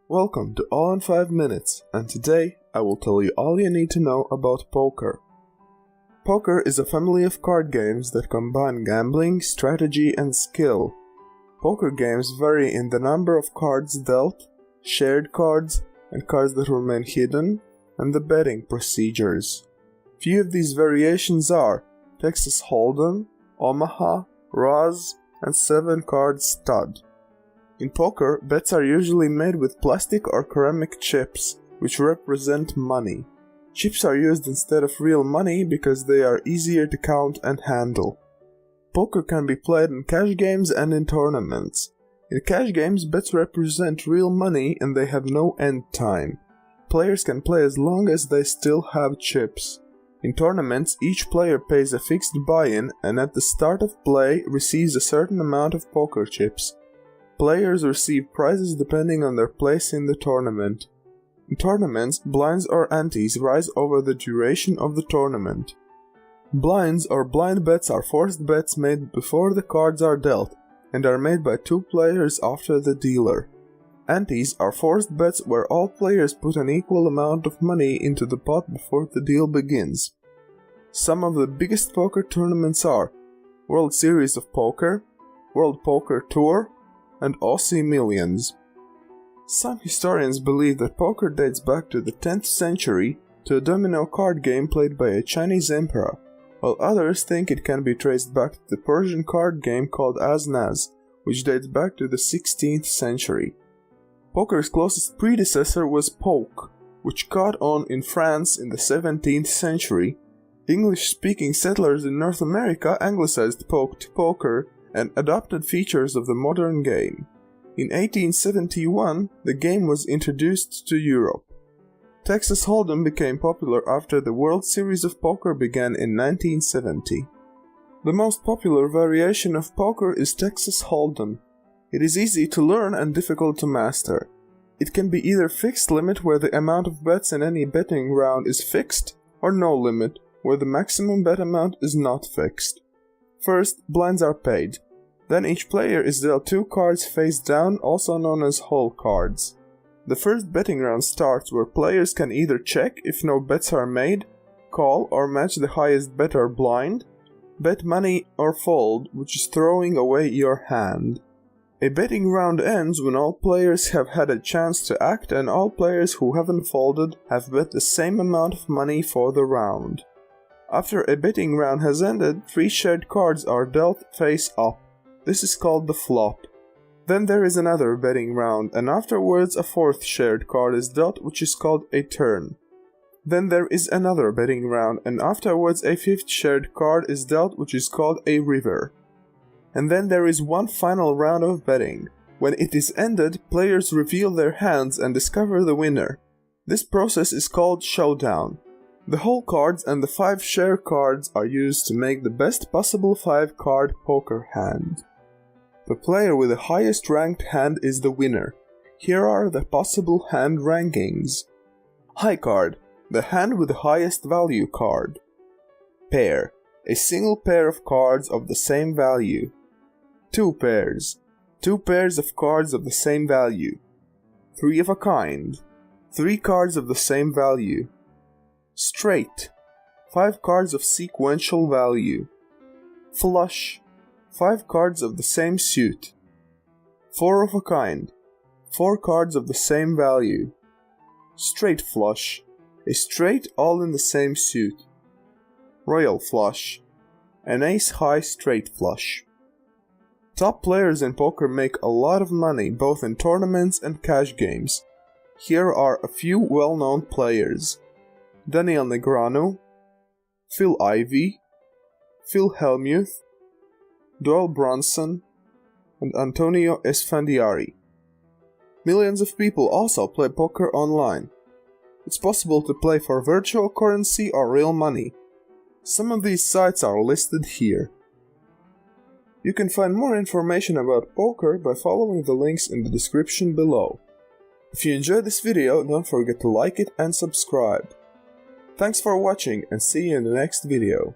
Welcome to All in 5 Minutes, and today I will tell you all you need to know about poker. Poker is a family of card games that combine gambling, strategy, and skill. Poker games vary in the number of cards dealt, shared cards, and cards that remain hidden, and the betting procedures. Few of these variations are Texas Holdem, Omaha, Roz, and 7-card stud. In poker, bets are usually made with plastic or ceramic chips, which represent money. Chips are used instead of real money because they are easier to count and handle. Poker can be played in cash games and in tournaments. In cash games, bets represent real money and they have no end time. Players can play as long as they still have chips. In tournaments, each player pays a fixed buy-in and at the start of play receives a certain amount of poker chips. Players receive prizes depending on their place in the tournament. In tournaments, blinds or antes rise over the duration of the tournament. Blinds or blind bets are forced bets made before the cards are dealt and are made by two players after the dealer. Antes are forced bets where all players put an equal amount of money into the pot before the deal begins. Some of the biggest poker tournaments are World Series of Poker, World Poker Tour, and Aussie Millions. Some historians believe that poker dates back to the 10th century to a domino card game played by a Chinese emperor, while others think it can be traced back to the Persian card game called As-Naz, which dates back to the 16th century. Poker's closest predecessor was poke, which caught on in France in the 17th century. English-speaking settlers in North America anglicized poke to poker and adopted features of the modern game. In 1871, the game was introduced to Europe. Texas Holdem became popular after the World Series of Poker began in 1970. The most popular variation of poker is Texas Holdem. It is easy to learn and difficult to master. It can be either fixed limit where the amount of bets in any betting round is fixed, or no limit where the maximum bet amount is not fixed. First, blinds are paid. Then each player is dealt 2 cards face down, also known as hole cards. The first betting round starts where players can either check if no bets are made, call or match the highest bet or blind, bet money or fold, which is throwing away your hand. A betting round ends when all players have had a chance to act and all players who haven't folded have bet the same amount of money for the round. After a betting round has ended, 3 shared cards are dealt face up. This is called the flop. Then there is another betting round, and afterwards a 4th shared card is dealt, which is called a turn. Then there is another betting round, and afterwards a 5th shared card is dealt, which is called a river. And then there is one final round of betting. When it is ended, players reveal their hands and discover the winner. This process is called showdown. The whole cards and the 5 share cards are used to make the best possible 5-card poker hand. The player with the highest ranked hand is the winner. Here are the possible hand rankings. High card, the hand with the highest value card. Pair, a single pair of cards of the same value. 2 pairs, 2 pairs of cards of the same value. 3 of a kind, 3 cards of the same value. Straight, 5 cards of sequential value. Flush, 5 cards of the same suit. 4 of a kind, 4 cards of the same value. Straight flush, a straight all in the same suit. Royal flush, an ace-high straight flush. Top players in poker make a lot of money both in tournaments and cash games. Here are a few well-known players. Daniel Negreanu, Phil Ivey, Phil Hellmuth, Doyle Brunson, and Antonio Esfandiari. Millions of people also play poker online. It's possible to play for virtual currency or real money. Some of these sites are listed here. You can find more information about poker by following the links in the description below. If you enjoyed this video, don't forget to like it and subscribe. Thanks for watching and see you in the next video.